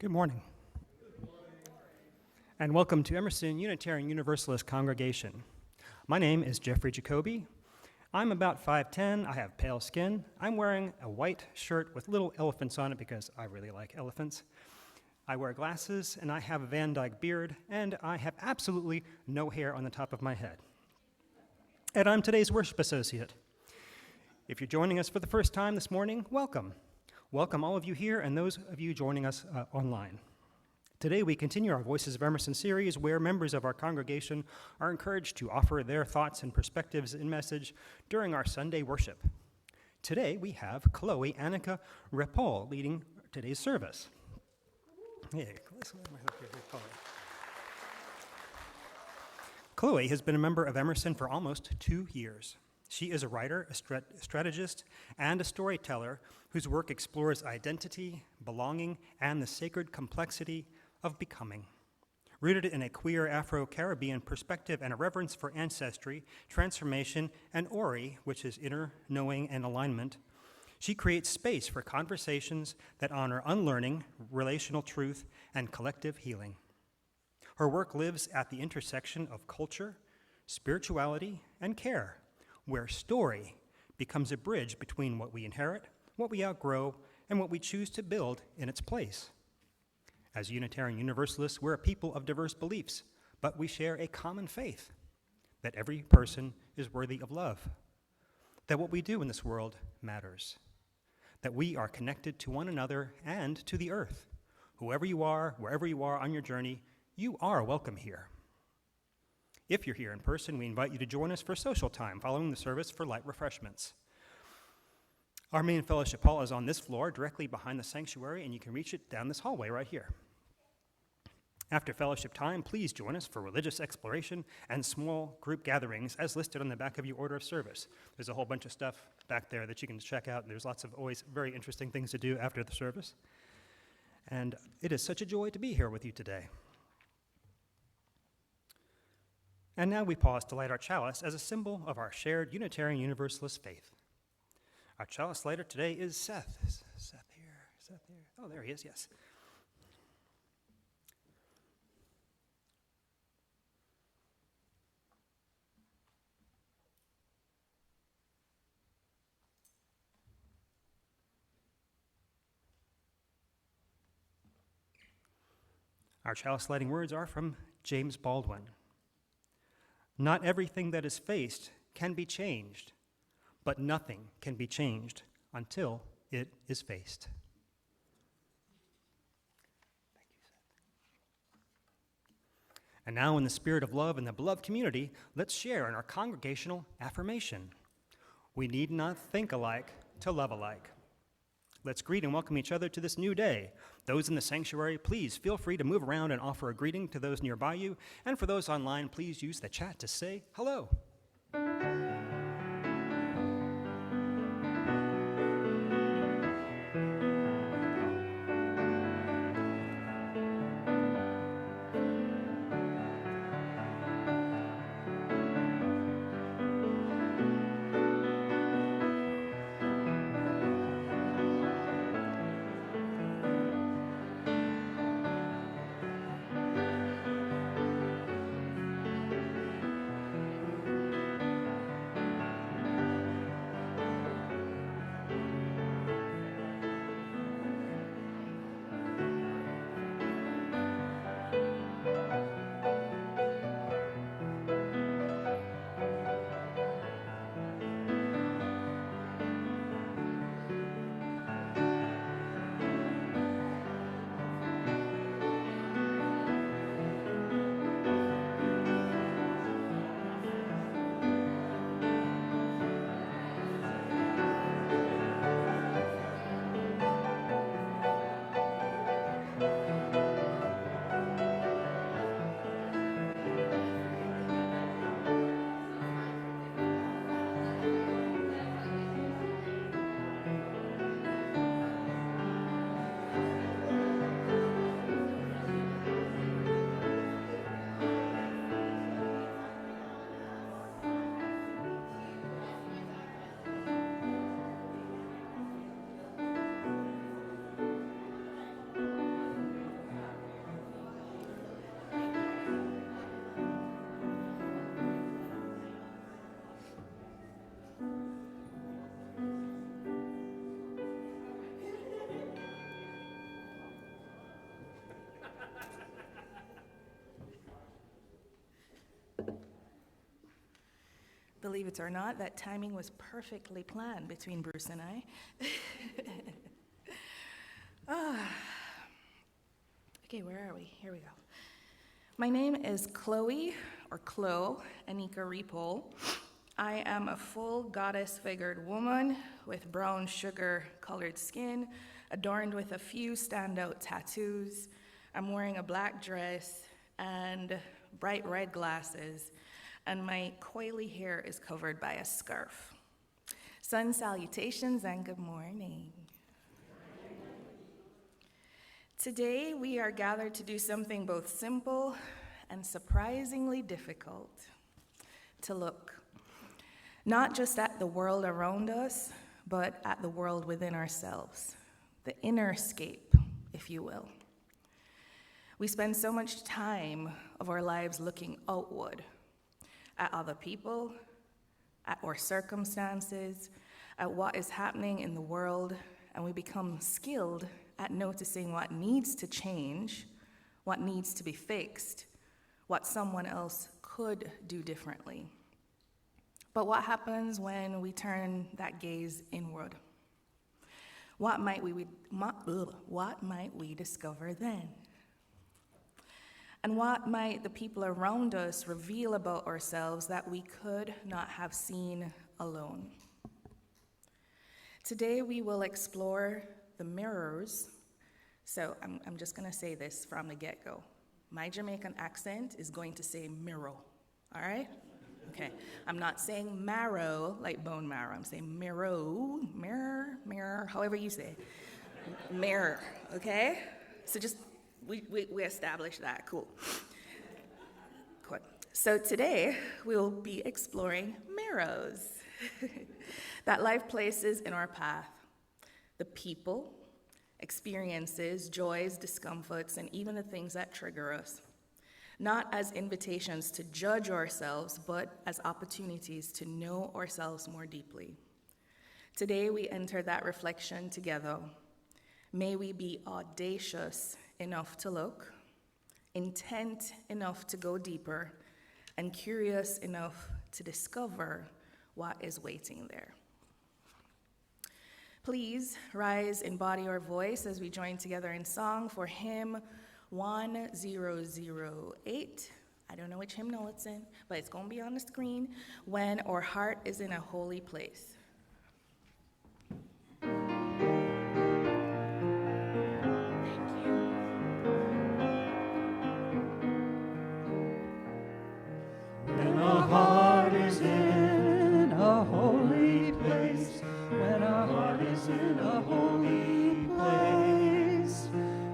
Good morning. And welcome to Emerson Unitarian Universalist Congregation. My name is Jeffrey Jacoby. I'm about 5'10", I have pale skin. I'm wearing a white shirt with little elephants on it because I really like elephants. I wear glasses, and I have a Van Dyke beard, and I have absolutely no hair on the top of my head. And I'm today's worship associate. If you're joining us for the first time this morning, welcome. Welcome all of you here and those of you joining us online. Today we continue our Voices of Emerson series where members of our congregation are encouraged to offer their thoughts and perspectives in message during our Sunday worship. Today we have Chloe Annika Repole leading today's service. Hey, Chloe has been a member of Emerson for almost 2 years. She is a writer, a strategist, and a storyteller whose work explores identity, belonging, and the sacred complexity of becoming. Rooted in a queer Afro-Caribbean perspective and a reverence for ancestry, transformation, and Ori, which is inner knowing and alignment, she creates space for conversations that honor unlearning, relational truth, and collective healing. Her work lives at the intersection of culture, spirituality, and care, where story becomes a bridge between what we inherit, what we outgrow, and what we choose to build in its place. As Unitarian Universalists, we're a people of diverse beliefs, but we share a common faith that every person is worthy of love, that what we do in this world matters, that we are connected to one another and to the earth. Whoever you are, wherever you are on your journey, you are welcome here. If you're here in person, we invite you to join us for social time following the service for light refreshments. Our main fellowship hall is on this floor, directly behind the sanctuary, and you can reach it down this hallway right here. After fellowship time, please join us for religious exploration and small group gatherings as listed on the back of your order of service. There's a whole bunch of stuff back there that you can check out, and there's lots of always very interesting things to do after the service. And it is such a joy to be here with you today. And now we pause to light our chalice as a symbol of our shared Unitarian Universalist faith. Our chalice lighter today is Seth. Is Seth here? Seth here? Oh, there he is, yes. Our chalice lighting words are from James Baldwin. Not everything that is faced can be changed, but nothing can be changed until it is faced. Thank you, Seth. And now, in the spirit of love and the beloved community, let's share in our congregational affirmation. We need not think alike to love alike. Let's greet and welcome each other to this new day. Those in the sanctuary, please feel free to move around and offer a greeting to those nearby you. And for those online, please use the chat to say hello. believe it or not, that timing was perfectly planned between Bruce and I. Okay, where are we? Here we go. My name is Chloe, or Chloe, Anika Repole. I am a full goddess-figured woman with brown sugar-colored skin, adorned with a few standout tattoos. I'm wearing a black dress and bright red glasses, and my coily hair is covered by a scarf. Sun salutations and good morning. Today we are gathered to do something both simple and surprisingly difficult: to look, not just at the world around us, but at the world within ourselves, the inner scape, if you will. We spend so much time of our lives looking outward, at other people, at our circumstances, at what is happening in the world, and we become skilled at noticing what needs to change, what needs to be fixed, what someone else could do differently. But what happens when we turn that gaze inward? What might we discover then? And what might the people around us reveal about ourselves that we could not have seen alone? Today we will explore the mirrors. So I'm just going to say this from the get-go. My Jamaican accent is going to say mirror, all right? Okay, I'm not saying marrow, like bone marrow. I'm saying mirror, however you say. Mirror, okay? So just, we established that, cool. Cool. So today, we will be exploring mirrors that life places in our path. The people, experiences, joys, discomforts, and even the things that trigger us. Not as invitations to judge ourselves, but as opportunities to know ourselves more deeply. Today, we enter that reflection together. May we be audacious enough to look, intent enough to go deeper, and curious enough to discover what is waiting there. Please rise in body or voice as we join together in song for hymn 1008. I don't know which hymnal it's in, but it's going to be on the screen. When our heart is in a holy place. When our heart is in a holy place, when our heart is in a holy place,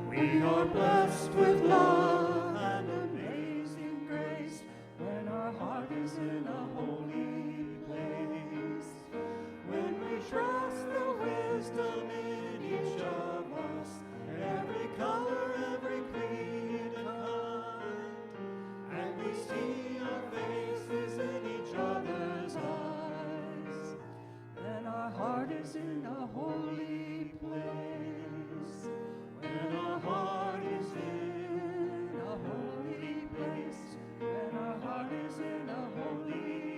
we are blessed with love and amazing grace. When our heart is in a holy place, when we trust the wisdom in each of us, every color, every creed and kind, and we see our faces in each other's eyes, then our heart is in a holy place. When our heart is in a holy place, when our heart is in a holy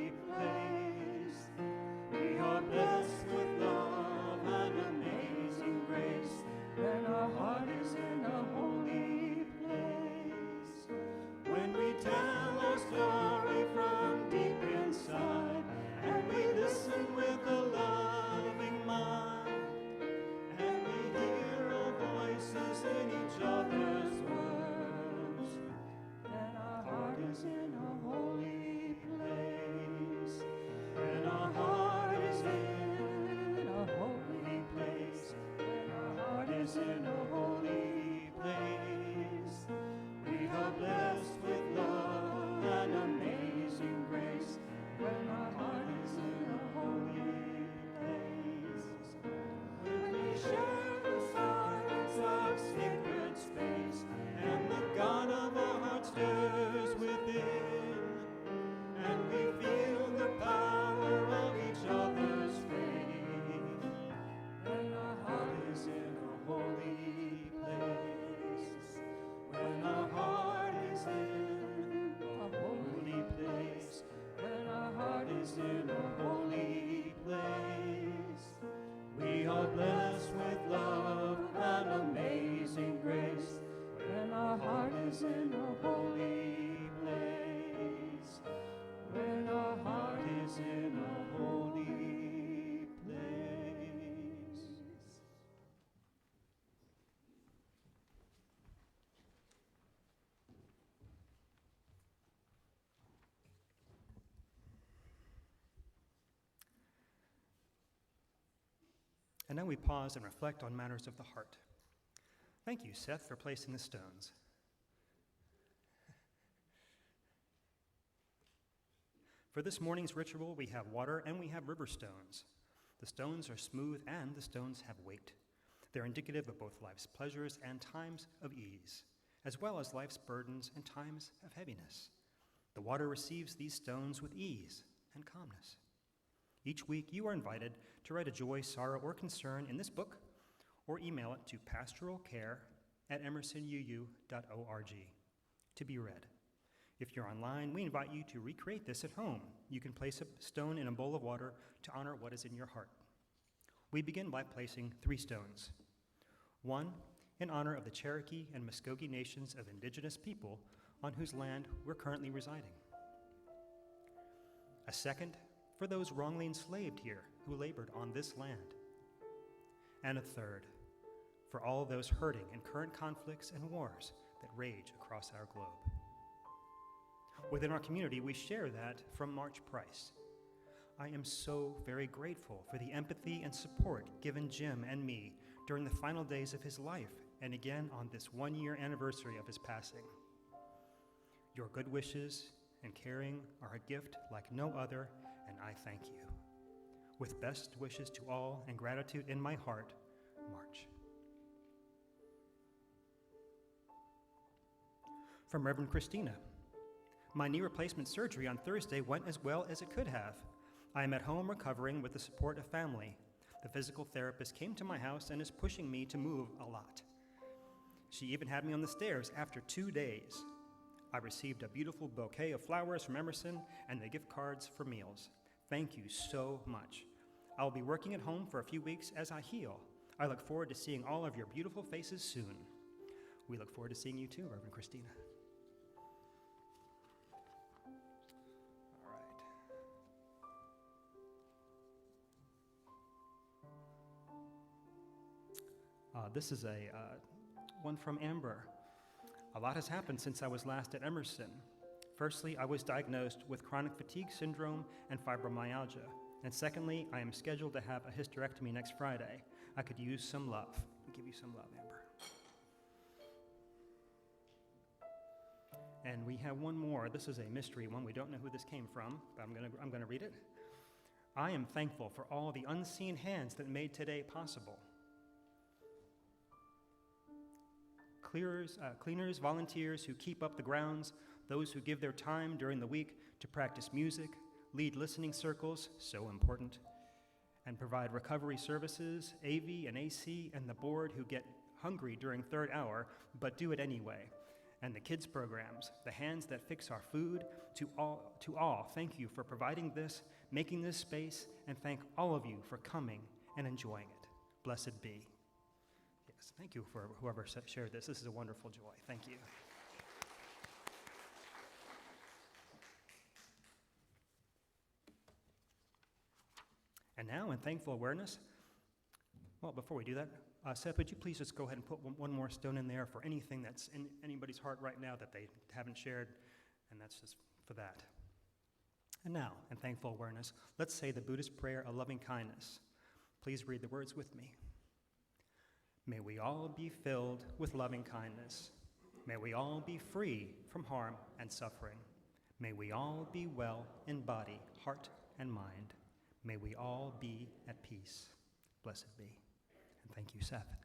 And now we pause and reflect on matters of the heart. Thank you, Seth, for placing the stones. For this morning's ritual, we have water and we have river stones. The stones are smooth and the stones have weight. They're indicative of both life's pleasures and times of ease, as well as life's burdens and times of heaviness. The water receives these stones with ease and calmness. Each week, you are invited to write a joy, sorrow, or concern in this book, or email it to pastoralcare@emersonuu.org to be read. If you're online, we invite you to recreate this at home. You can place a stone in a bowl of water to honor what is in your heart. We begin by placing 3 stones. One, in honor of the Cherokee and Muskogee nations of indigenous people on whose land we're currently residing. A second, for those wrongly enslaved here who labored on this land. And a third, for all those hurting in current conflicts and wars that rage across our globe. Within our community, we share that from March Price. I am so very grateful for the empathy and support given Jim and me during the final days of his life and again on this 1-year anniversary of his passing. Your good wishes and caring are a gift like no other, and I thank you. With best wishes to all and gratitude in my heart, March. From Reverend Christina. My knee replacement surgery on Thursday went as well as it could have. I am at home recovering with the support of family. The physical therapist came to my house and is pushing me to move a lot. She even had me on the stairs after 2 days. I received a beautiful bouquet of flowers from Emerson and the gift cards for meals. Thank you so much. I will be working at home for a few weeks as I heal. I look forward to seeing all of your beautiful faces soon. We look forward to seeing you too, Reverend Christina. This is one from Amber. A lot has happened since I was last at Emerson. Firstly, I was diagnosed with chronic fatigue syndrome and fibromyalgia. And secondly, I am scheduled to have a hysterectomy next Friday. I could use some love. We give you some love, Amber. And we have one more. This is a mystery one. We don't know who this came from, but I'm going to read it. I am thankful for all the unseen hands that made today possible. Cleaners, volunteers who keep up the grounds, those who give their time during the week to practice music, lead listening circles, so important, and provide recovery services, AV and AC, and the board who get hungry during third hour, but do it anyway, and the kids programs, the hands that fix our food, to all, thank you for providing this, making this space, and thank all of you for coming and enjoying it. Blessed be. Yes, thank you for whoever shared this. This is a wonderful joy. Thank you. And now, in thankful awareness, well, before we do that, Seth, would you please just go ahead and put one more stone in there for anything that's in anybody's heart right now that they haven't shared, and that's just for that. And now, in thankful awareness, let's say the Buddhist prayer of loving kindness. Please read the words with me. May we all be filled with loving kindness. May we all be free from harm and suffering. May we all be well in body, heart, and mind. May we all be at peace. Blessed be. And thank you, Seth.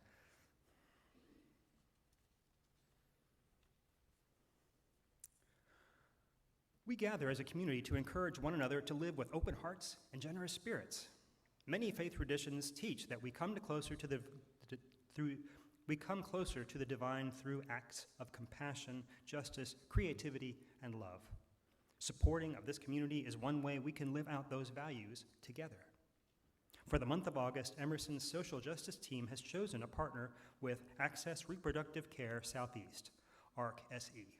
We gather as a community to encourage one another to live with open hearts and generous spirits. Many faith traditions teach that we come closer to the divine through acts of compassion, justice, creativity, and love. Supporting of this community is one way we can live out those values together. For the month of August, Emerson's social justice team has chosen a partner with Access Reproductive Care Southeast, ARC SE,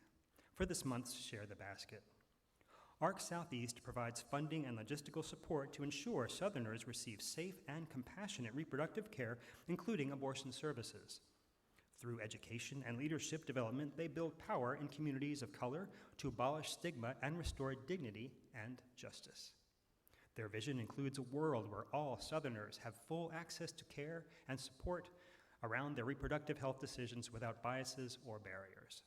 for this month's Share the Basket. ARC Southeast provides funding and logistical support to ensure Southerners receive safe and compassionate reproductive care, including abortion services. Through education and leadership development, they build power in communities of color to abolish stigma and restore dignity and justice. Their vision includes a world where all Southerners have full access to care and support around their reproductive health decisions without biases or barriers.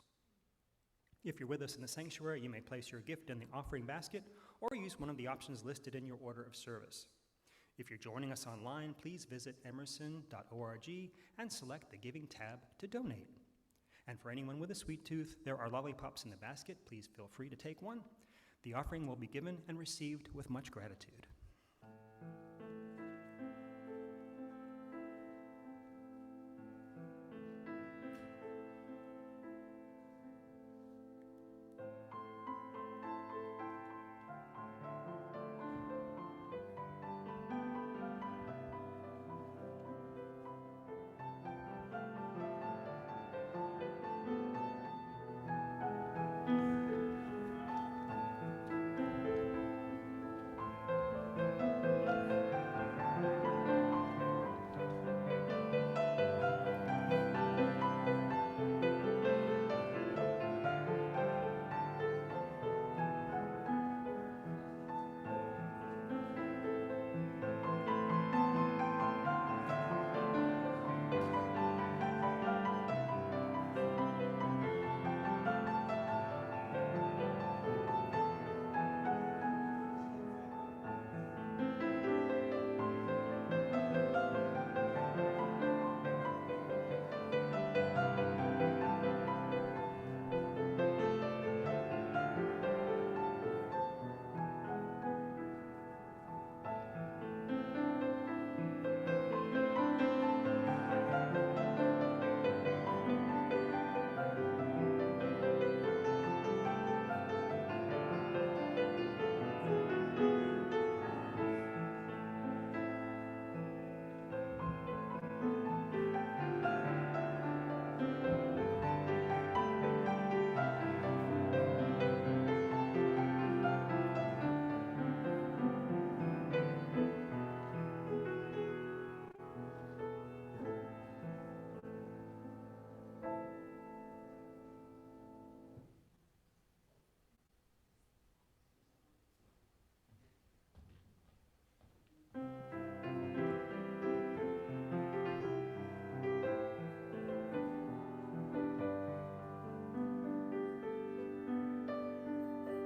If you're with us in the sanctuary, you may place your gift in the offering basket or use one of the options listed in your order of service. If you're joining us online, please visit emerson.org and select the Giving tab to donate. And for anyone with a sweet tooth, there are lollipops in the basket. Please feel free to take one. The offering will be given and received with much gratitude.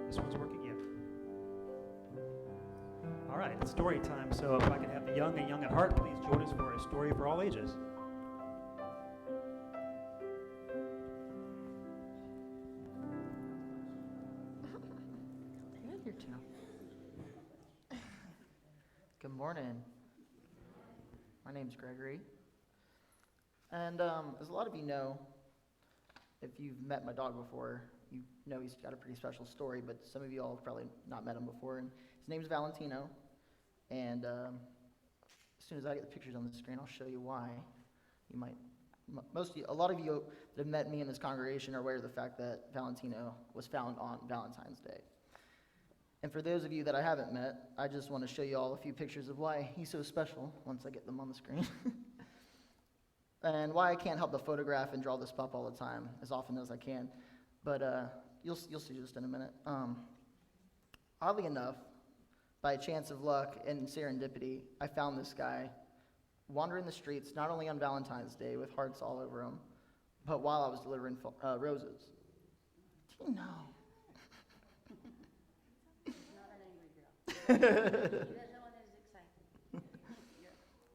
This one's working, yeah. All right, it's story time. So if I can have the young and young at heart, please join us for a story for all ages. Good morning. My name's Gregory. And as a lot of you know, if you've met my dog before, you know he's got a pretty special story, but some of you all have probably not met him before. And his name's Valentino. And as soon as I get the pictures on the screen, I'll show you why. You might, a lot of you that have met me in this congregation are aware of the fact that Valentino was found on Valentine's Day. And for those of you that I haven't met, I just want to show you all a few pictures of why he's so special once I get them on the screen. And why I can't help but photograph and draw this pup all the time, as often as I can. But you'll see just in a minute. Oddly enough, by a chance of luck and serendipity, I found this guy wandering the streets, not only on Valentine's Day with hearts all over him, but while I was delivering roses. Do you know?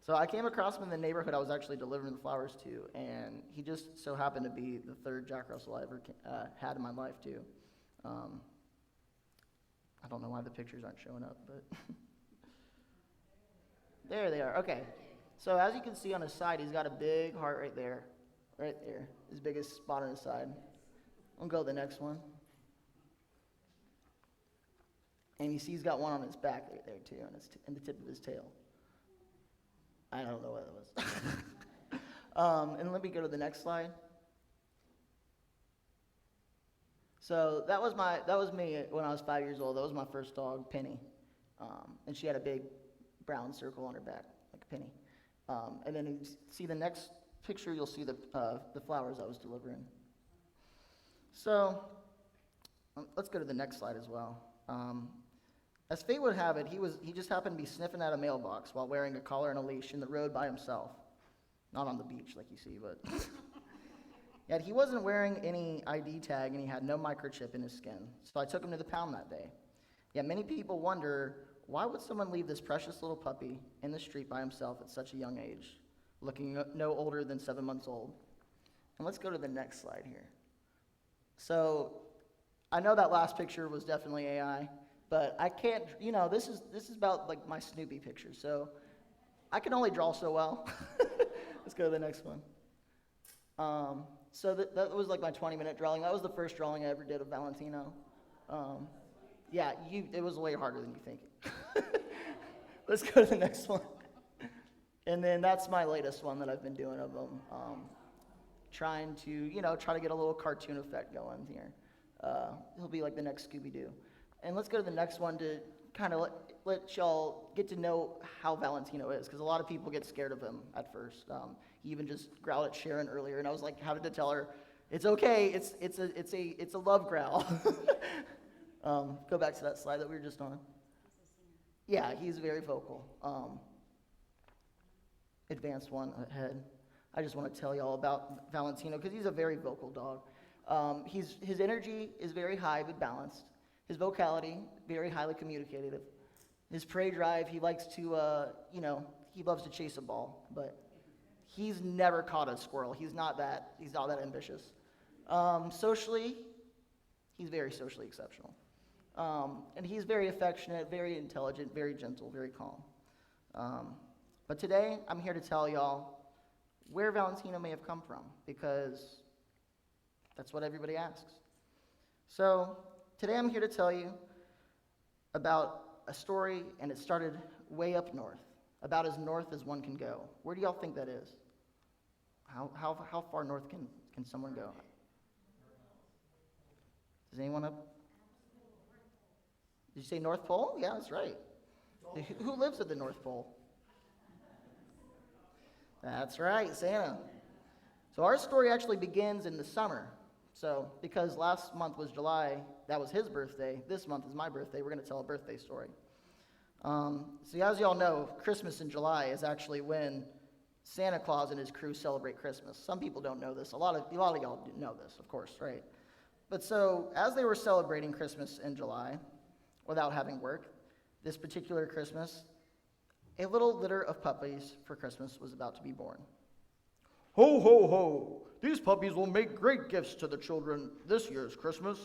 So I came across him in the neighborhood I was actually delivering the flowers to, and he just so happened to be the third Jack Russell I ever had in my life, too. I don't know why the pictures aren't showing up, but there they are. Okay, so as you can see on his side, he's got a big heart right there, his biggest spot on his side. I'll go to the next one. And you see he's got one on his back right there, too, and the tip of his tail. I don't know what it was. And let me go to the next slide. So that was me when I was 5 years old. That was my first dog, Penny. And she had a big brown circle on her back, like a penny. And then you see the next picture, you'll see the flowers I was delivering. So let's go to the next slide as well. As fate would have it, he just happened to be sniffing at a mailbox while wearing a collar and a leash in the road by himself. Not on the beach like you see, but... Yet he wasn't wearing any ID tag and he had no microchip in his skin. So I took him to the pound that day. Yet many people wonder, why would someone leave this precious little puppy in the street by himself at such a young age, looking no older than 7 months old? And let's go to the next slide here. So I know that last picture was definitely AI, but I can't, this is about like my Snoopy picture. So I can only draw so well. Let's go to the next one. So that was like my 20-minute drawing. That was the first drawing I ever did of Valentino. It was way harder than you think. Let's go to the next one. And then that's my latest one that I've been doing of him. Trying to, try to get a little cartoon effect going here. He'll be like the next Scooby-Doo. And let's go to the next one to kind of let y'all get to know how Valentino is, because a lot of people get scared of him at first. He even just growled at Sharon earlier, and I was like, having to tell her, it's okay, it's a love growl. Go back to that slide that we were just on. Yeah, he's very vocal. Advanced one ahead. I just want to tell y'all about Valentino because he's a very vocal dog. His energy is very high but balanced. His vocality, very highly communicative. His prey drive, he likes to, he loves to chase a ball, but he's never caught a squirrel. He's not that ambitious. Socially, he's very socially exceptional. And he's very affectionate, very intelligent, very gentle, very calm. But today, I'm here to tell y'all where Valentino may have come from, because that's what everybody asks. So today I'm here to tell you about a story, and it started way up north, about as north as one can go. Where do y'all think that is? How far north can someone go? Does anyone up? Did you say North Pole? Yeah, that's right. Who lives at the North Pole? That's right, Santa. So our story actually begins in the summer. So because last month was July, that was his birthday. This month is my birthday. We're going to tell a birthday story. So as y'all know, Christmas in July is actually when Santa Claus and his crew celebrate Christmas. Some people don't know this. A lot of y'all know this, of course, right? But so as they were celebrating Christmas in July, without having work, this particular Christmas, a little litter of puppies for Christmas was about to be born. Ho, ho, ho! These puppies will make great gifts to the children this year's Christmas,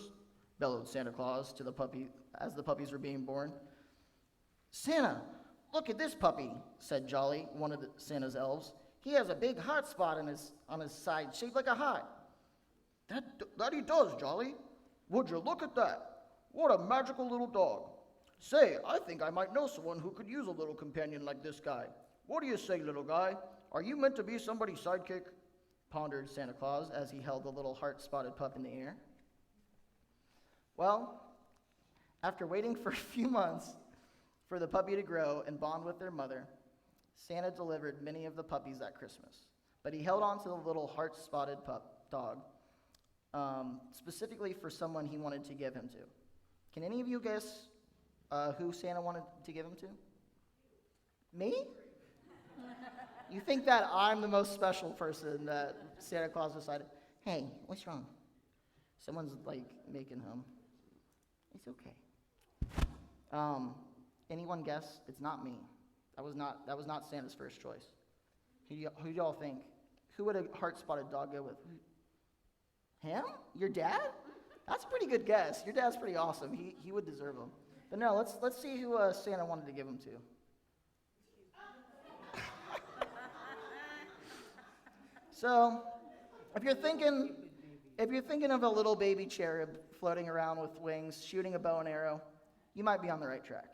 bellowed Santa Claus to the puppy as the puppies were being born. Santa, look at this puppy, said Jolly, one of Santa's elves. He has a big hot spot on his side, shaped like a heart. That he does, Jolly. Would you look at that? What a magical little dog. Say, I think I might know someone who could use a little companion like this guy. What do you say, little guy? Are you meant to be somebody's sidekick? Pondered Santa Claus as he held the little heart-spotted pup in the air. Well, after waiting for a few months for the puppy to grow and bond with their mother, Santa delivered many of the puppies that Christmas. But he held on to the little heart-spotted dog, specifically for someone he wanted to give him to. Can any of you guess who Santa wanted to give him to? Me? You think that I'm the most special person that Santa Claus decided, hey, what's wrong? Someone's like making him. It's okay. Anyone guess? It's not me. That was not Santa's first choice. Who do y'all think? Who would a heart-spotted dog go with? Him? Your dad? That's a pretty good guess. Your dad's pretty awesome. He would deserve him. But no, let's see who Santa wanted to give him to. So, if you're thinking of a little baby cherub floating around with wings, shooting a bow and arrow, you might be on the right track.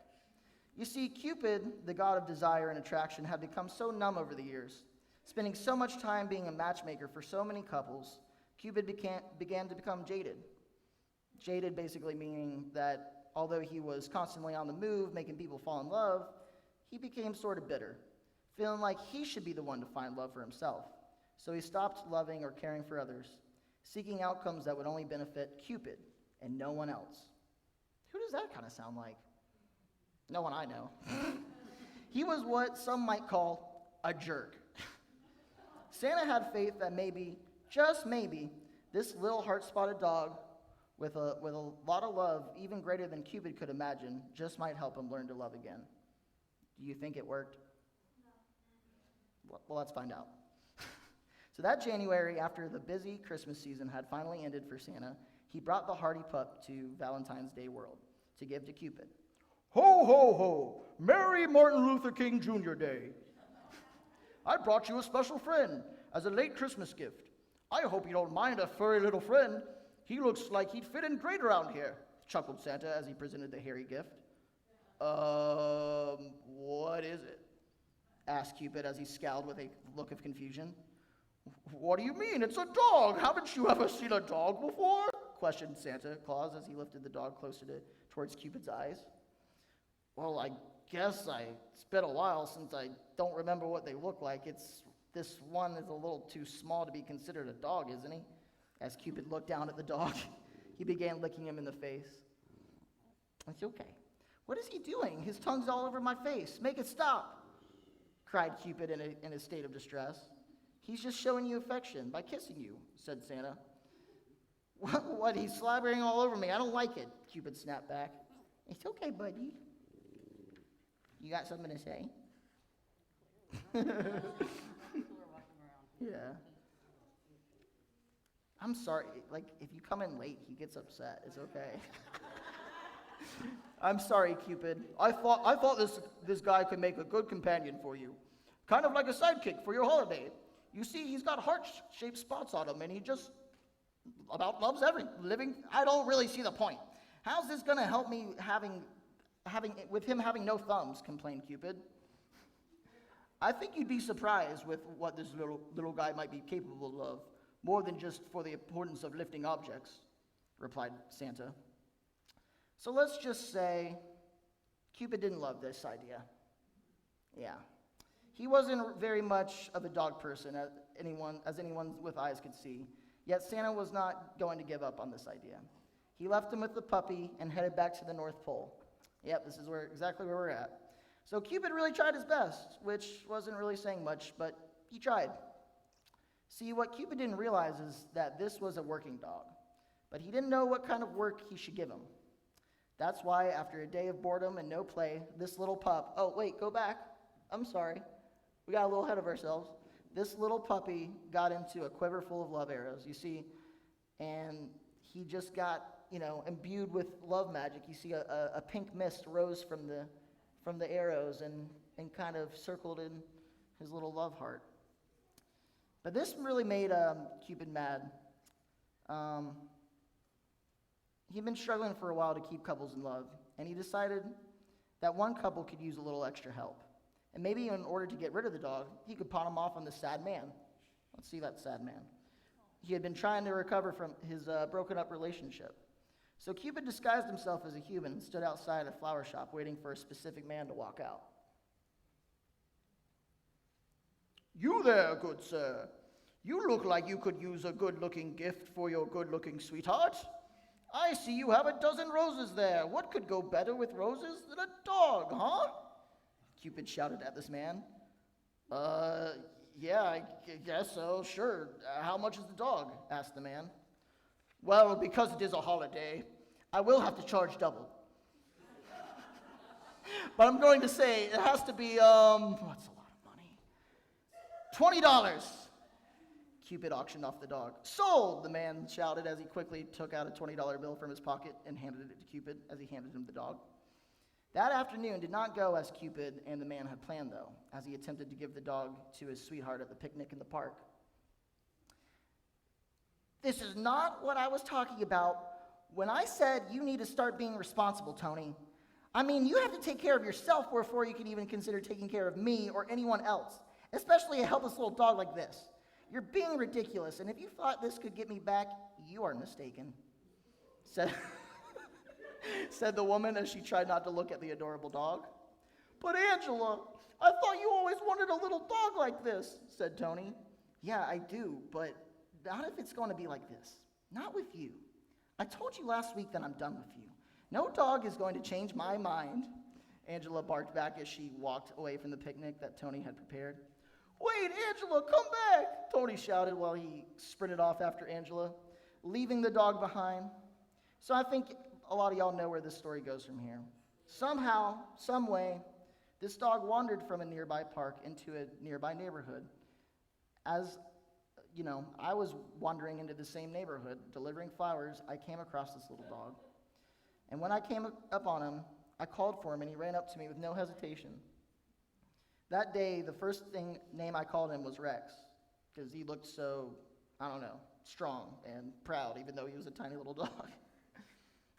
You see, Cupid, the god of desire and attraction, had become so numb over the years, spending so much time being a matchmaker for so many couples. Cupid began to become jaded. Jaded basically meaning that although he was constantly on the move, making people fall in love, he became sort of bitter, feeling like he should be the one to find love for himself. So he stopped loving or caring for others, seeking outcomes that would only benefit Cupid and no one else. Who does that kind of sound like? No one I know. He was what some might call a jerk. Santa had faith that maybe, just maybe, this little heart-spotted dog with a lot of love, even greater than Cupid could imagine, just might help him learn to love again. Do you think it worked? Well, let's find out. So that January, after the busy Christmas season had finally ended for Santa, he brought the hardy pup to Valentine's Day World to give to Cupid. Ho, ho, ho! Merry Martin Luther King Jr. Day. I brought you a special friend as a late Christmas gift. I hope you don't mind a furry little friend. He looks like he'd fit in great around here, chuckled Santa as he presented the hairy gift. What is it? Asked Cupid as he scowled with a look of confusion. What do you mean? It's a dog! Haven't you ever seen a dog before? Questioned Santa Claus as he lifted the dog closer towards Cupid's eyes. Well, I guess it's been a while since I don't remember what they look like. This one is a little too small to be considered a dog, isn't he? As Cupid looked down at the dog, he began licking him in the face. It's okay. What is he doing? His tongue's all over my face. Make it stop, cried Cupid in a state of distress. He's just showing you affection by kissing you, said Santa. What, he's slobbering all over me. I don't like it, Cupid snapped back. It's okay, buddy. You got something to say? Yeah. I'm sorry, if you come in late, he gets upset. It's okay. I'm sorry, Cupid. I thought this guy could make a good companion for you. Kind of like a sidekick for your holiday. You see, he's got heart-shaped spots on him, and he just about loves living. I don't really see the point. How's this going to help me with him having no thumbs, complained Cupid. I think you'd be surprised with what this little guy might be capable of, more than just for the importance of lifting objects, replied Santa. So let's just say Cupid didn't love this idea. Yeah. He wasn't very much of a dog person, as anyone with eyes could see, yet Santa was not going to give up on this idea. He left him with the puppy and headed back to the North Pole. Yep, this is exactly where we're at. So Cupid really tried his best, which wasn't really saying much, but he tried. See, what Cupid didn't realize is that this was a working dog, but he didn't know what kind of work he should give him. That's why, after a day of boredom and no play, this little pup, oh, wait, go back. I'm sorry. We got a little ahead of ourselves. This little puppy got into a quiver full of love arrows, you see, and he just got, imbued with love magic. You see a pink mist rose from the arrows and kind of circled in his little love heart. But this really made Cupid mad. He'd been struggling for a while to keep couples in love, and he decided that one couple could use a little extra help. And maybe in order to get rid of the dog, he could pawn him off on the sad man. Let's see that sad man. He had been trying to recover from his broken up relationship. So Cupid disguised himself as a human and stood outside a flower shop waiting for a specific man to walk out. You there, good sir. You look like you could use a good-looking gift for your good-looking sweetheart. I see you have a dozen roses there. What could go better with roses than a dog, huh? Cupid shouted at this man. Yeah, I guess so, sure. How much is the dog? Asked the man. Well, because it is a holiday, I will have to charge double. But I'm going to say it has to be, what's a lot of money? $20. Cupid auctioned off the dog. Sold, the man shouted as he quickly took out a $20 bill from his pocket and handed it to Cupid as he handed him the dog. That afternoon did not go as Cupid and the man had planned, though, as he attempted to give the dog to his sweetheart at the picnic in the park. This is not what I was talking about when I said you need to start being responsible, Tony. I mean, you have to take care of yourself before you can even consider taking care of me or anyone else, especially a helpless little dog like this. You're being ridiculous, and if you thought this could get me back, you are mistaken, said the woman as she tried not to look at the adorable dog. But Angela, I thought you always wanted a little dog like this, said Tony. Yeah, I do, but not if it's going to be like this. Not with you. I told you last week that I'm done with you. No dog is going to change my mind. Angela barked back as she walked away from the picnic that Tony had prepared. "Wait, Angela, come back!" Tony shouted while he sprinted off after Angela, leaving the dog behind. So I think a lot of y'all know where this story goes from here. Somehow, some way, this dog wandered from a nearby park into a nearby neighborhood. As I was wandering into the same neighborhood, delivering flowers, I came across this little dog. And when I came up on him, I called for him, and he ran up to me with no hesitation. That day, the first name I called him was Rex, because he looked so, strong and proud, even though he was a tiny little dog.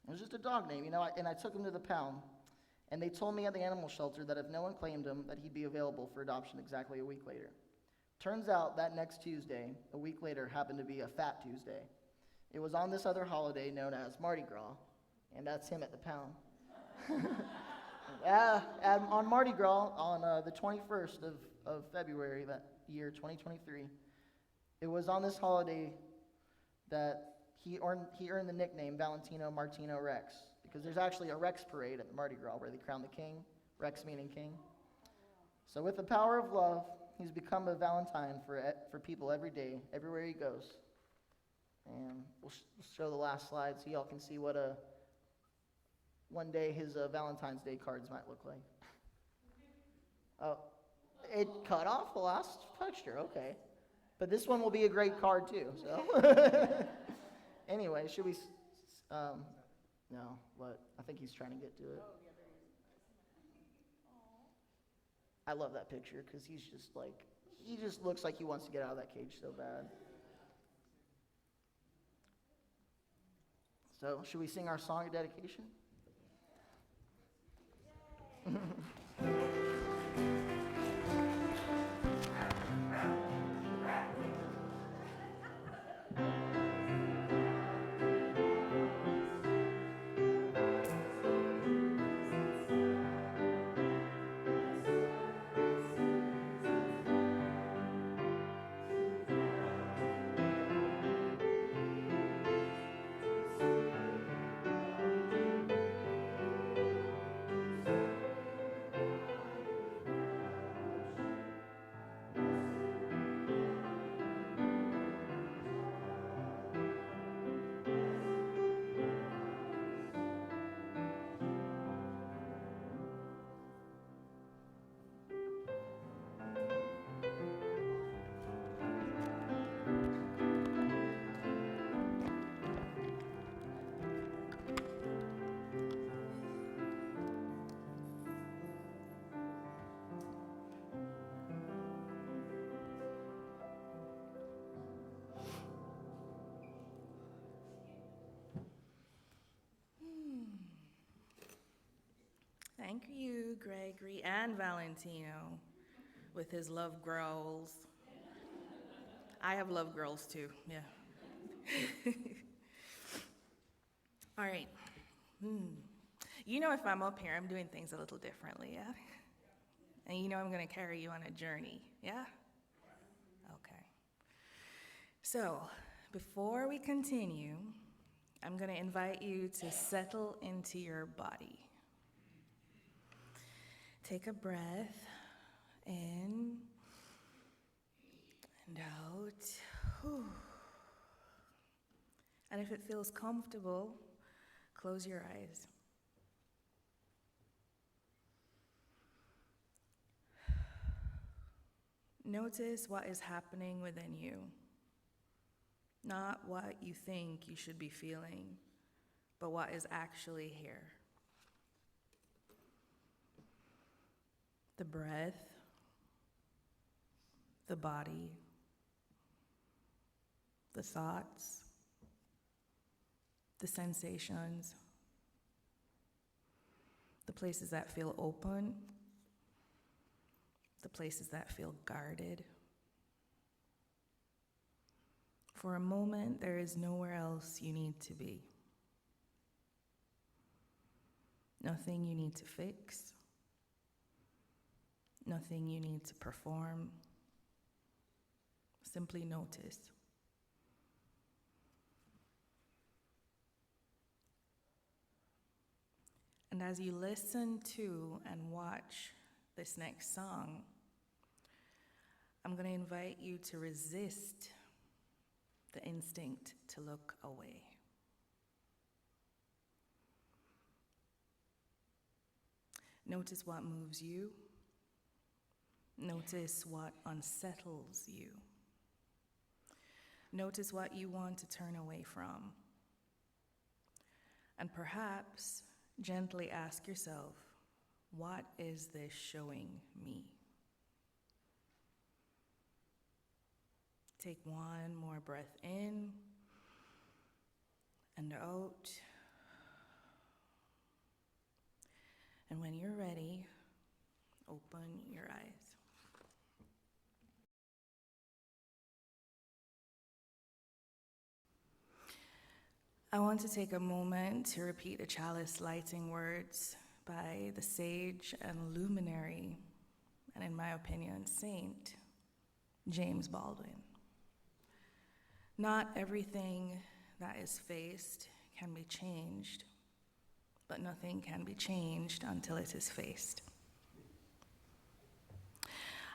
It was just a dog name, and I took him to the pound. And they told me at the animal shelter that if no one claimed him, that he'd be available for adoption exactly a week later. Turns out that next Tuesday, a week later, happened to be a Fat Tuesday. It was on this other holiday known as Mardi Gras, and that's him at the pound. On Mardi Gras, on the 21st of February, that year, 2023, it was on this holiday that he earned the nickname Valentino Martino Rex, because there's actually a Rex parade at the Mardi Gras where they crown the king, Rex meaning king. So with the power of love, he's become a Valentine for people every day, everywhere he goes. And we'll show the last slide so y'all can see what one day his Valentine's Day cards might look like. Oh, it cut off the last picture, okay. But this one will be a great card too, so. Anyway, should we, no, what? I think he's trying to get to it. I love that picture because he just looks like he wants to get out of that cage so bad. So, should we sing our song of dedication? Thank you, Gregory and Valentino, with his love growls. I have love girls too, yeah. All right. If I'm up here, I'm doing things a little differently, yeah? And I'm going to carry you on a journey, yeah? Okay. So, before we continue, I'm going to invite you to settle into your body. Take a breath in and out. Whew. And if it feels comfortable, close your eyes. Notice what is happening within you, not what you think you should be feeling, but what is actually here. The breath, the body, the thoughts, the sensations, the places that feel open, the places that feel guarded. For a moment, there is nowhere else you need to be. Nothing you need to fix. Nothing you need to perform. Simply notice. And as you listen to and watch this next song, I'm going to invite you to resist the instinct to look away. Notice what moves you. Notice what unsettles you. Notice what you want to turn away from. And perhaps gently ask yourself, what is this showing me? Take one more breath in and out. And when you're ready, open your eyes. I want to take a moment to repeat the chalice lighting words by the sage and luminary, and in my opinion, saint, James Baldwin. Not everything that is faced can be changed, but nothing can be changed until it is faced.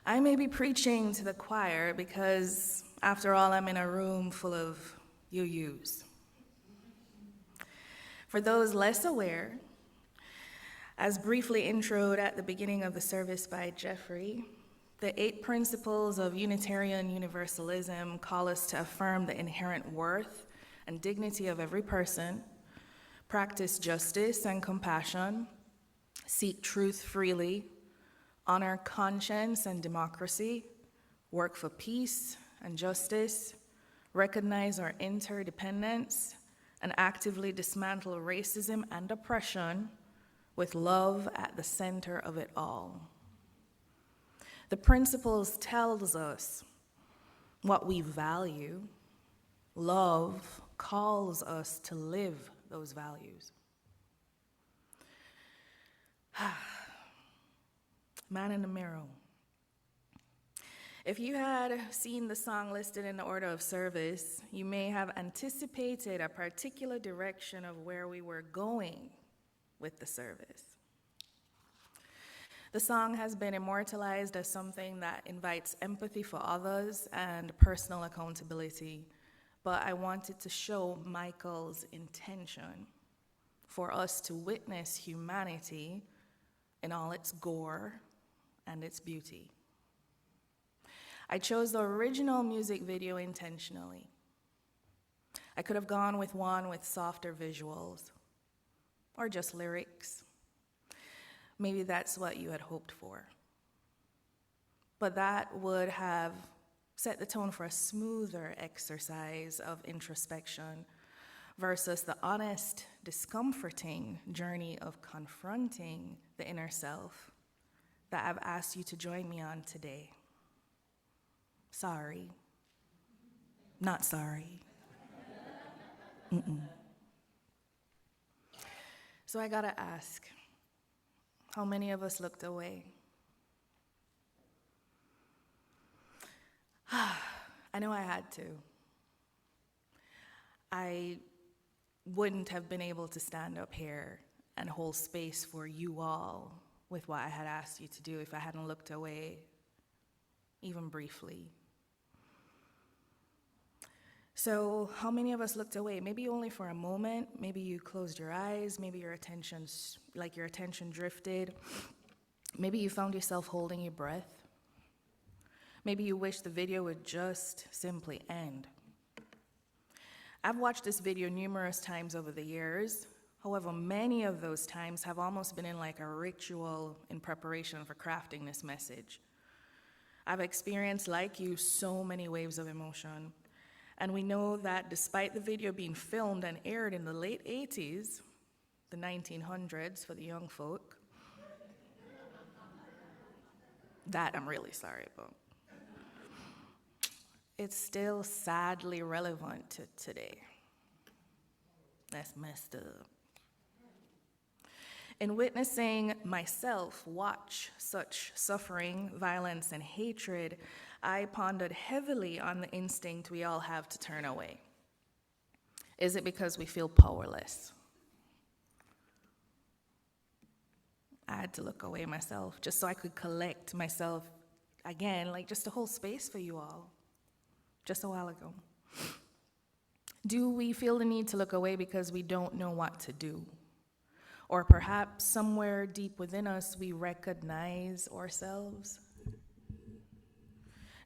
I may be preaching to the choir because, after all, I'm in a room full of you-yous. For those less aware, as briefly introed at the beginning of the service by Jeffrey, the 8 principles of Unitarian Universalism call us to affirm the inherent worth and dignity of every person, practice justice and compassion, seek truth freely, honor conscience and democracy, work for peace and justice, recognize our interdependence, and actively dismantle racism and oppression with love at the center of it all. The principles tells us what we value. Love calls us to live those values. Man in the mirror. If you had seen the song listed in the order of service, you may have anticipated a particular direction of where we were going with the service. The song has been immortalized as something that invites empathy for others and personal accountability, but I wanted to show Michael's intention for us to witness humanity in all its gore and its beauty. I chose the original music video intentionally. I could have gone with one with softer visuals, or just lyrics. Maybe that's what you had hoped for. But that would have set the tone for a smoother exercise of introspection versus the honest, discomforting journey of confronting the inner self that I've asked you to join me on today. Sorry. Not sorry. So I gotta ask, how many of us looked away? I know I had to. I wouldn't have been able to stand up here and hold space for you all with what I had asked you to do if I hadn't looked away, even briefly. So how many of us looked away? Maybe only for a moment. Maybe you closed your eyes. Maybe your attention drifted. Maybe you found yourself holding your breath. Maybe you wish the video would just simply end. I've watched this video numerous times over the years. However, many of those times have almost been in like a ritual in preparation for crafting this message. I've experienced, like you, so many waves of emotion. And we know that despite the video being filmed and aired in the late 80s, the 1900s for the young folk, that I'm really sorry about, it's still sadly relevant to today. That's messed up. In witnessing myself watch such suffering, violence, and hatred, I pondered heavily on the instinct we all have to turn away. Is it because we feel powerless? I had to look away myself just so I could collect myself again, like just a whole space for you all, just a while ago. Do we feel the need to look away because we don't know what to do? Or perhaps somewhere deep within us we recognize ourselves?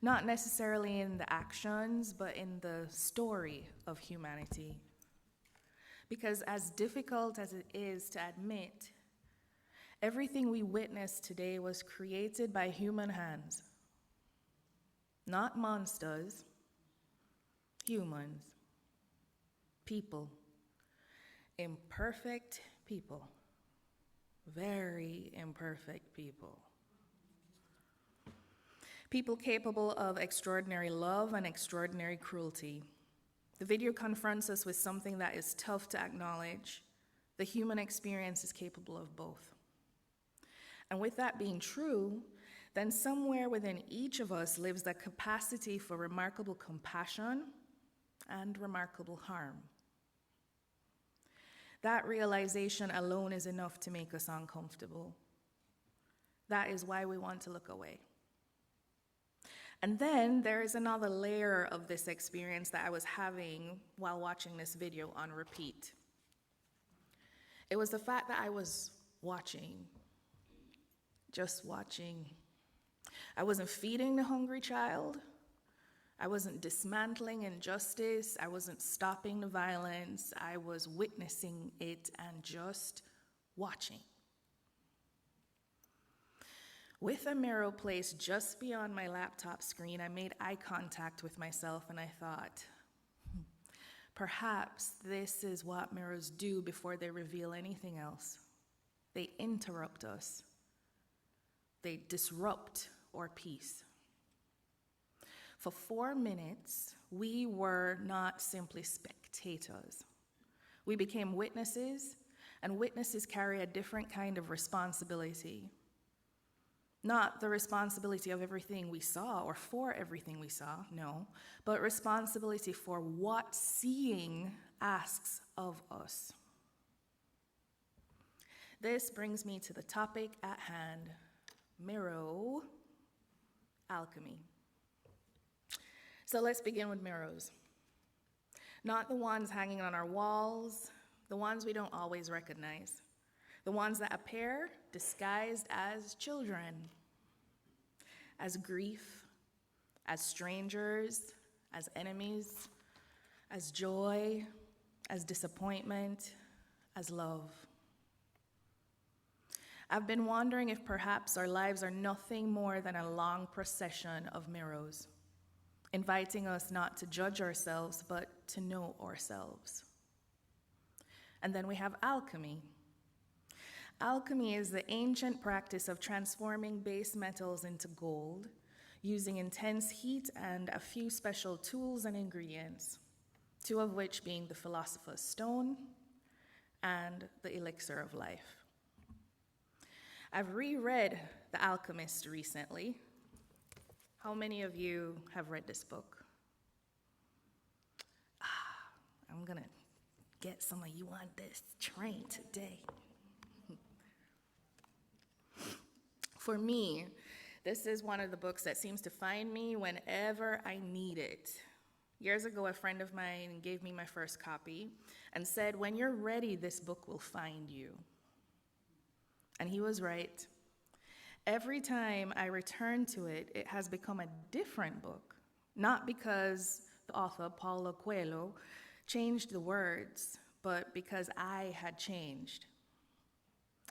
Not necessarily in the actions, but in the story of humanity. Because as difficult as it is to admit, everything we witness today was created by human hands. Not monsters, humans, people, imperfect people, very imperfect people. People capable of extraordinary love and extraordinary cruelty. The video confronts us with something that is tough to acknowledge. The human experience is capable of both. And with that being true, then somewhere within each of us lives the capacity for remarkable compassion and remarkable harm. That realization alone is enough to make us uncomfortable. That is why we want to look away. And then there is another layer of this experience that I was having while watching this video on repeat. It was the fact that I was watching, just watching. I wasn't feeding the hungry child. I wasn't dismantling injustice. I wasn't stopping the violence. I was witnessing it and just watching. With a mirror placed just beyond my laptop screen, I made eye contact with myself and I thought, perhaps this is what mirrors do before they reveal anything else. They interrupt us. They disrupt our peace. For 4 minutes, we were not simply spectators. We became witnesses, and witnesses carry a different kind of responsibility. Not the responsibility of everything we saw or for everything we saw, no, but responsibility for what seeing asks of us. This brings me to the topic at hand, mirror, alchemy. So let's begin with mirrors. Not the ones hanging on our walls, the ones we don't always recognize. The ones that appear disguised as children, as grief, as strangers, as enemies, as joy, as disappointment, as love. I've been wondering if perhaps our lives are nothing more than a long procession of mirrors, inviting us not to judge ourselves, but to know ourselves. And then we have alchemy. Alchemy is the ancient practice of transforming base metals into gold, using intense heat and a few special tools and ingredients, 2 of which being the philosopher's stone and the elixir of life. I've reread The Alchemist recently. How many of you have read this book? I'm gonna get some of you on this train today. For me, this is one of the books that seems to find me whenever I need it. Years ago, a friend of mine gave me my first copy and said, when you're ready, this book will find you. And he was right. Every time I return to it, it has become a different book, not because the author, Paulo Coelho, changed the words, but because I had changed,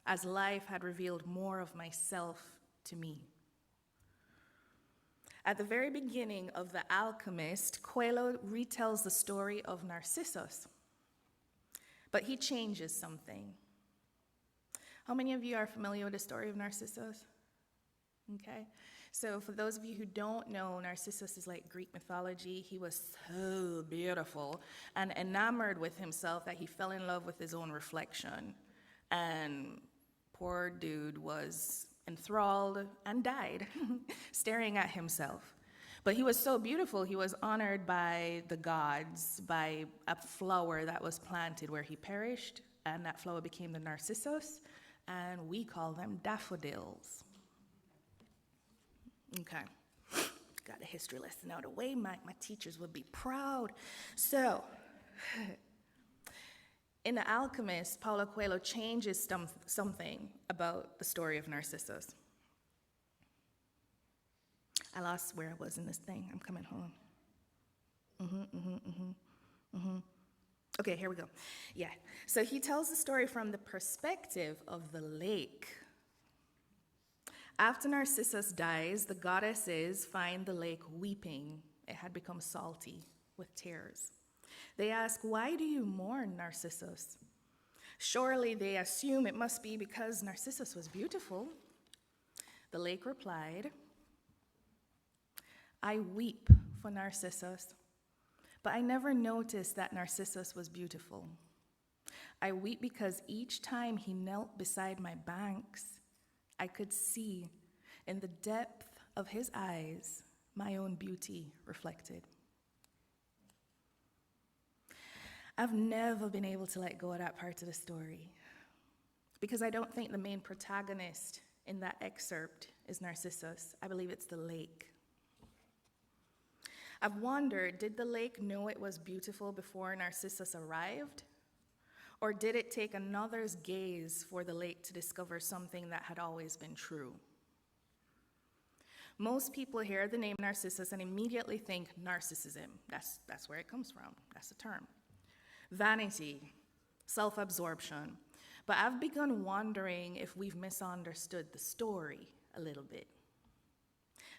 as life had revealed more of myself to me. At the very beginning of The Alchemist, Coelho retells the story of Narcissus, but he changes something. How many of you are familiar with the story of Narcissus? Okay, so for those of you who don't know, Narcissus is like Greek mythology. He was so beautiful and enamored with himself that he fell in love with his own reflection. And poor dude was enthralled and died staring at himself. But he was so beautiful, he was honored by the gods, by a flower that was planted where he perished, and that flower became the Narcissus, and we call them daffodils. Okay, got the history lesson out of the way. My teachers would be proud. So, in The Alchemist, Paulo Coelho changes something about the story of Narcissus. I lost where I was in this thing. I'm coming home. Okay, here we go. Yeah. So he tells the story from the perspective of the lake. After Narcissus dies, the goddesses find the lake weeping. It had become salty with tears. They ask, "Why do you mourn, Narcissus?" Surely they assume it must be because Narcissus was beautiful. The lake replied, "I weep for Narcissus, but I never noticed that Narcissus was beautiful. I weep because each time he knelt beside my banks, I could see in the depth of his eyes my own beauty reflected." I've never been able to let go of that part of the story because I don't think the main protagonist in that excerpt is Narcissus. I believe it's the lake. I've wondered, did the lake know it was beautiful before Narcissus arrived? Or did it take another's gaze for the lake to discover something that had always been true? Most people hear the name Narcissus and immediately think narcissism. That's where it comes from. That's the term. Vanity, self-absorption. But I've begun wondering if we've misunderstood the story a little bit.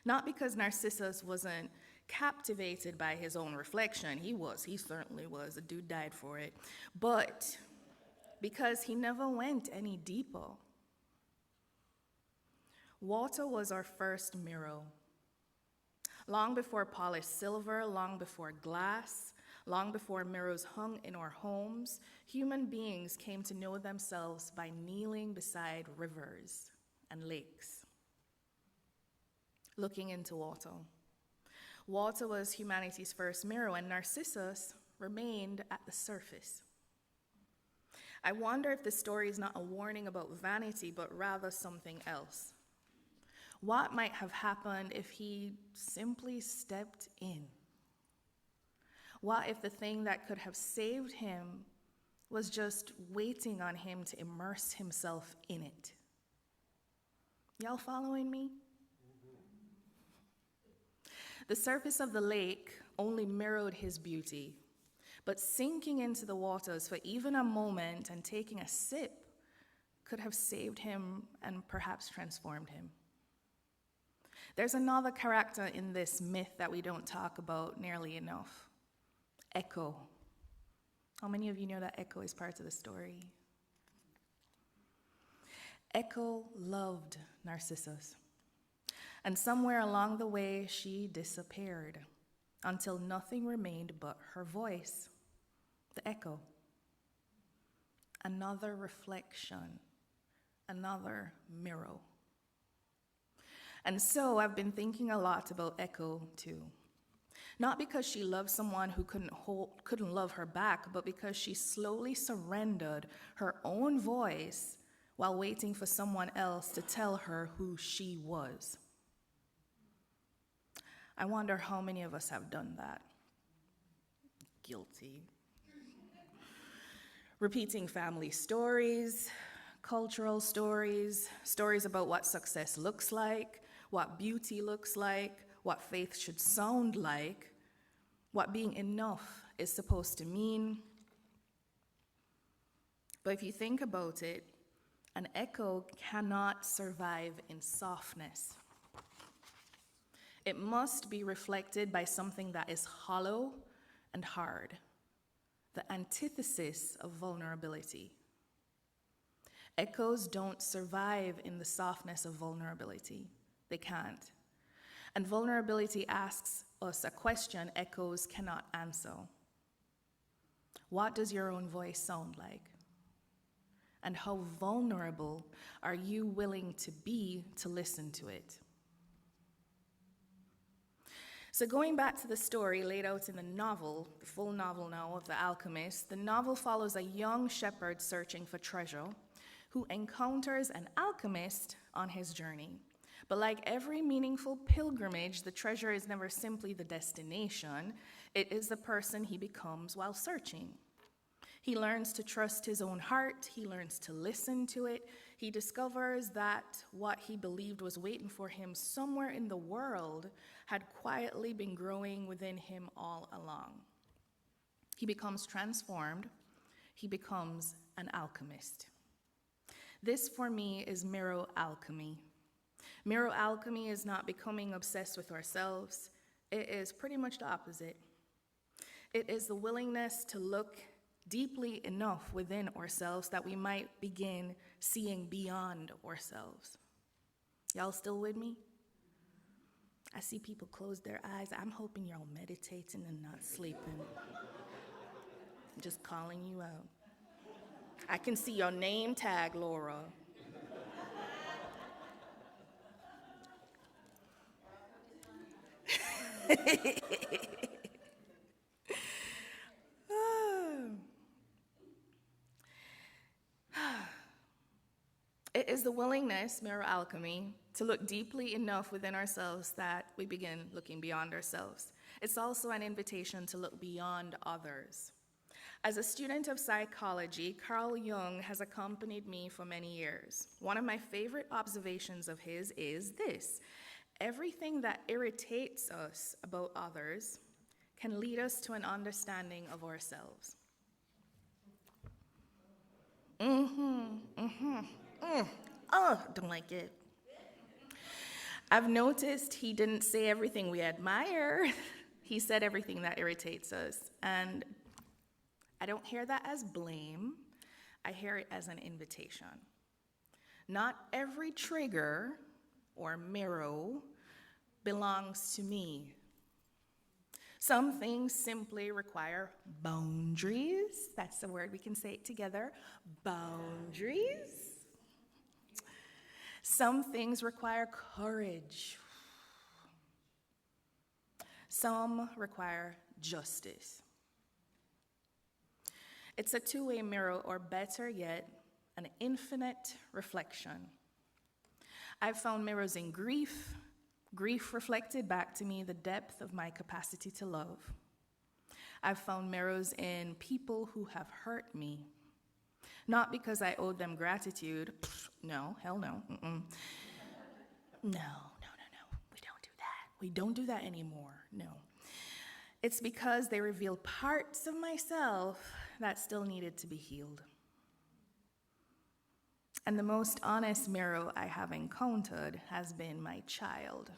Not because Narcissus wasn't captivated by his own reflection. He certainly was. The dude died for it. But because he never went any deeper. Water was our first mirror. Long before polished silver, long before glass, long before mirrors hung in our homes, human beings came to know themselves by kneeling beside rivers and lakes, looking into water. Water was humanity's first mirror, and Narcissus remained at the surface. I wonder if the story is not a warning about vanity, but rather something else. What might have happened if he simply stepped in? What if the thing that could have saved him was just waiting on him to immerse himself in it? Y'all following me? The surface of the lake only mirrored his beauty, but sinking into the waters for even a moment and taking a sip could have saved him and perhaps transformed him. There's another character in this myth that we don't talk about nearly enough. Echo. How many of you know that Echo is part of the story? Echo loved Narcissus. And somewhere along the way, she disappeared until nothing remained but her voice, the echo. Another reflection, another mirror. And so I've been thinking a lot about Echo too. Not because she loved someone who couldn't love her back, but because she slowly surrendered her own voice while waiting for someone else to tell her who she was. I wonder how many of us have done that. Guilty. Repeating family stories, cultural stories, stories about what success looks like, what beauty looks like, what faith should sound like, what being enough is supposed to mean. But if you think about it, an echo cannot survive in softness. It must be reflected by something that is hollow and hard, the antithesis of vulnerability. Echoes don't survive in the softness of vulnerability. They can't. And vulnerability asks us a question echoes cannot answer. What does your own voice sound like? And how vulnerable are you willing to be to listen to it? So going back to the story laid out in the novel, the full novel now of The Alchemist, the novel follows a young shepherd searching for treasure who encounters an alchemist on his journey. But like every meaningful pilgrimage, the treasure is never simply the destination, it is the person he becomes while searching. He learns to trust his own heart, he learns to listen to it, he discovers that what he believed was waiting for him somewhere in the world had quietly been growing within him all along. He becomes transformed, he becomes an alchemist. This, for me, is mirror alchemy. Mirror alchemy is not becoming obsessed with ourselves. It is pretty much the opposite. It is the willingness to look deeply enough within ourselves that we might begin seeing beyond ourselves. Y'all still with me? I see people close their eyes. I'm hoping y'all meditating and not sleeping. I'm just calling you out. I can see your name tag, Laura. It is the willingness, mirror alchemy, to look deeply enough within ourselves that we begin looking beyond ourselves. It's also an invitation to look beyond others. As a student of psychology, Carl Jung has accompanied me for many years. One of my favorite observations of his is this: everything that irritates us about others can lead us to an understanding of ourselves. Don't like it. I've noticed he didn't say everything we admire. He said everything that irritates us. And I don't hear that as blame. I hear it as an invitation. Not every trigger or mirror belongs to me. Some things simply require boundaries. That's the word, we can say it together. Boundaries. Some things require courage. Some require justice. It's a two-way mirror, or better yet, an infinite reflection. I've found mirrors in grief. Grief reflected back to me the depth of my capacity to love. I've found mirrors in people who have hurt me. Not because I owed them gratitude. No, hell no. No. We don't do that. We don't do that anymore. No. It's because they reveal parts of myself that still needed to be healed. And the most honest mirror I have encountered has been my child.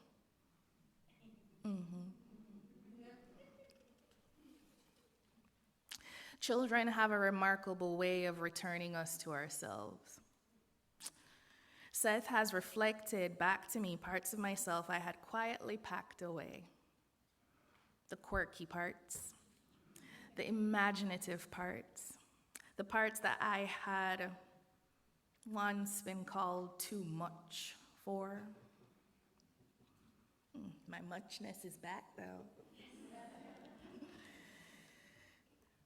Children have a remarkable way of returning us to ourselves. Seth has reflected back to me parts of myself I had quietly packed away. The quirky parts, the imaginative parts, the parts that I had once been called too much for. My muchness is back, though.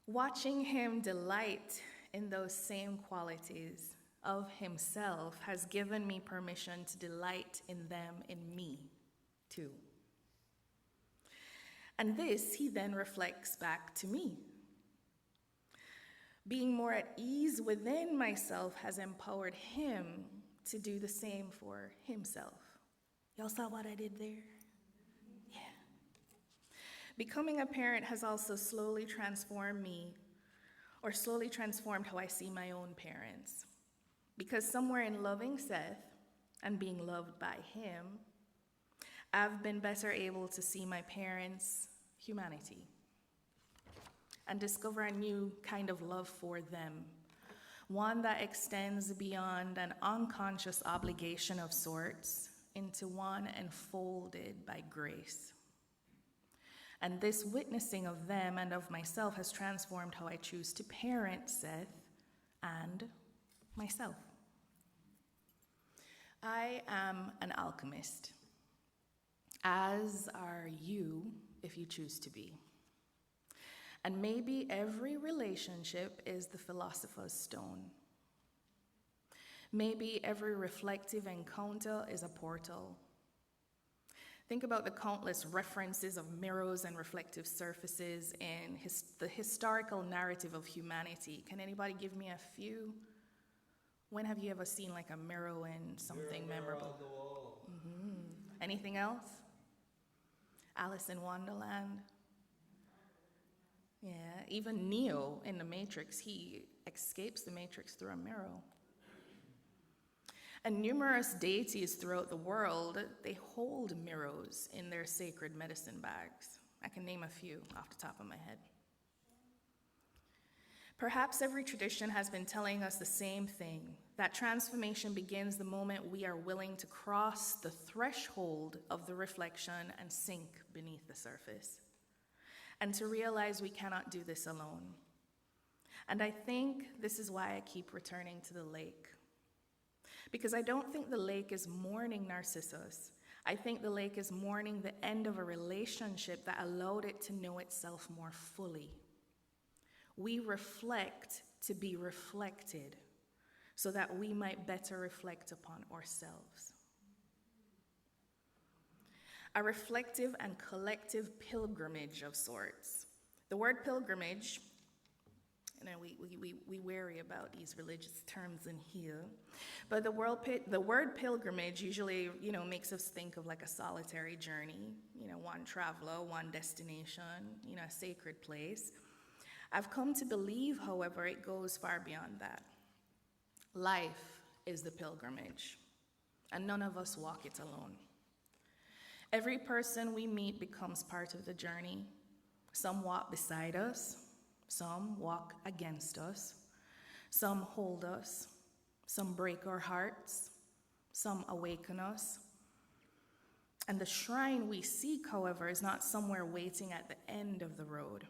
Watching him delight in those same qualities of himself has given me permission to delight in them in me, too. And this he then reflects back to me. Being more at ease within myself has empowered him to do the same for himself. Y'all saw what I did there? Yeah. Becoming a parent has also slowly transformed me, or slowly transformed how I see my own parents. Because somewhere in loving Seth and being loved by him, I've been better able to see my parents' humanity and discover a new kind of love for them, one that extends beyond an unconscious obligation of sorts into one enfolded by grace. And this witnessing of them and of myself has transformed how I choose to parent Seth and myself. I am an alchemist, as are you if you choose to be. And maybe every relationship is the philosopher's stone. Maybe every reflective encounter is a portal. Think about the countless references of mirrors and reflective surfaces in the historical narrative of humanity. Can anybody give me a few? When have you ever seen like a mirror in something memorable? On the wall. Anything else? Alice in Wonderland? Yeah, even Neo in the Matrix, he escapes the Matrix through a mirror. And numerous deities throughout the world, they hold mirrors in their sacred medicine bags. I can name a few off the top of my head. Perhaps every tradition has been telling us the same thing, that transformation begins the moment we are willing to cross the threshold of the reflection and sink beneath the surface, and to realize we cannot do this alone. And I think this is why I keep returning to the lake. Because I don't think the lake is mourning Narcissus. I think the lake is mourning the end of a relationship that allowed it to know itself more fully. We reflect to be reflected so that we might better reflect upon ourselves. A reflective and collective pilgrimage of sorts. The word pilgrimage, we wary about these religious terms in here, but the word pilgrimage usually, makes us think of like a solitary journey, one traveler, one destination, a sacred place. I've come to believe, however, it goes far beyond that. Life is the pilgrimage, and none of us walk it alone. Every person we meet becomes part of the journey. Some walk beside us, some walk against us, some hold us, some break our hearts, some awaken us. And the shrine we seek, however, is not somewhere waiting at the end of the road.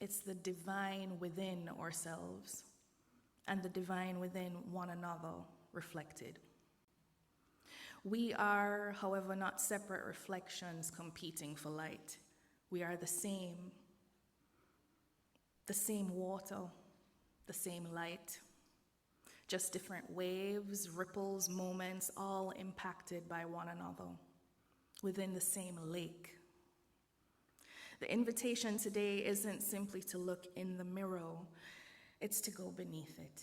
It's the divine within ourselves and the divine within one another reflected. We are, however, not separate reflections competing for light. We are the same water, the same light, just different waves, ripples, moments, all impacted by one another within the same lake. The invitation today isn't simply to look in the mirror, it's to go beneath it,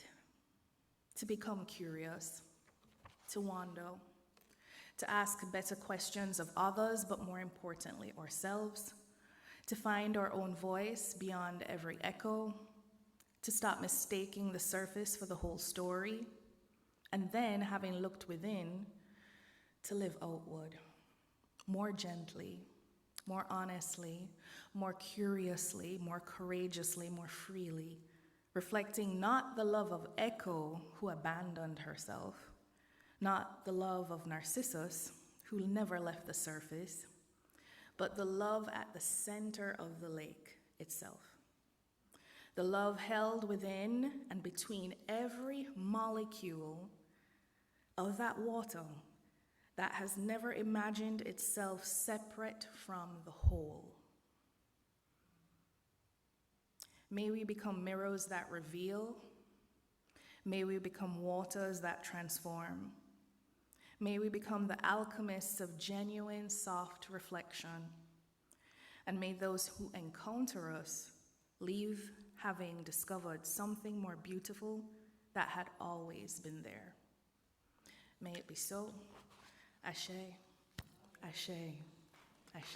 to become curious, to wander, to ask better questions of others, but more importantly, ourselves, to find our own voice beyond every echo, to stop mistaking the surface for the whole story, and then, having looked within, to live outward, more gently, more honestly, more curiously, more courageously, more freely, reflecting not the love of Echo, who abandoned herself, not the love of Narcissus, who never left the surface, but the love at the center of the lake itself. The love held within and between every molecule of that water that has never imagined itself separate from the whole. May we become mirrors that reveal. May we become waters that transform. May we become the alchemists of genuine, soft reflection. And may those who encounter us leave having discovered something more beautiful that had always been there. May it be so. Ashe, ashe, ashe.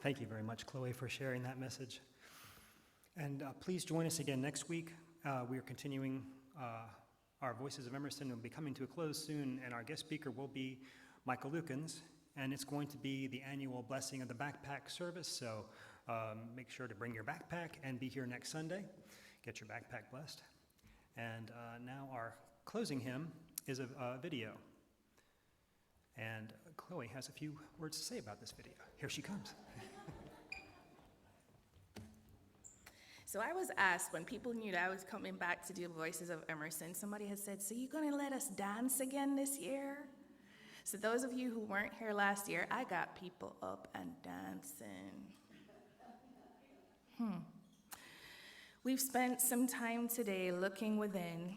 Thank you very much, Chloe, for sharing that message. And please join us again next week. We are continuing our Voices of Emerson. Will be coming to a close soon, and our guest speaker will be Michael Lukens, and it's going to be the annual Blessing of the Backpack service, so make sure to bring your backpack and be here next Sunday. Get your backpack blessed. And now our closing hymn is a video. And Chloe has a few words to say about this video. Here she comes. So I was asked when people knew that I was coming back to do Voices of Emerson, somebody had said, so you going to let us dance again this year? So those of you who weren't here last year, I got people up and dancing. We've spent some time today looking within,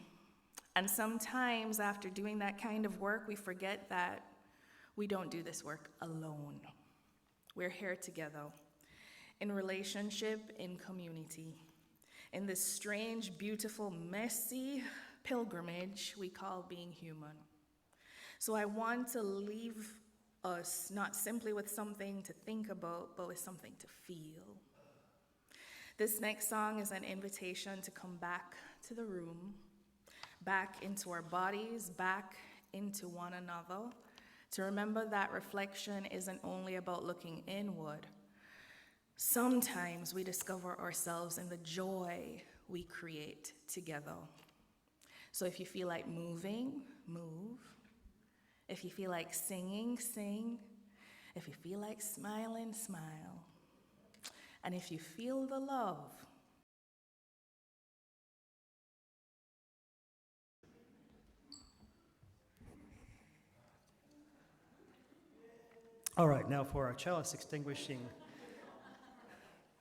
and sometimes after doing that kind of work, we forget that we don't do this work alone. We're here together, in relationship, in community, in this strange, beautiful, messy pilgrimage we call being human. So I want to leave us not simply with something to think about, but with something to feel. This next song is an invitation to come back to the room, back into our bodies, back into one another, to remember that reflection isn't only about looking inward. Sometimes we discover ourselves in the joy we create together. So if you feel like moving, move. If you feel like singing, sing. If you feel like smiling, smile. And if you feel the love, All right, now for our chalice extinguishing.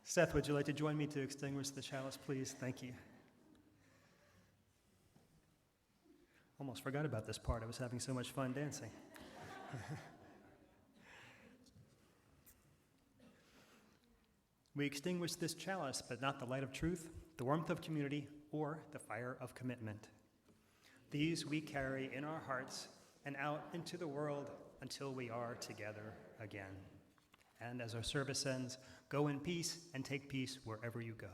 Seth, would you like to join me to extinguish the chalice, please? Thank you. Almost forgot about this part. I was having so much fun dancing. We extinguish this chalice, but not the light of truth, the warmth of community, or the fire of commitment. These we carry in our hearts and out into the world until we are together again. And as our service ends, go in peace and take peace wherever you go.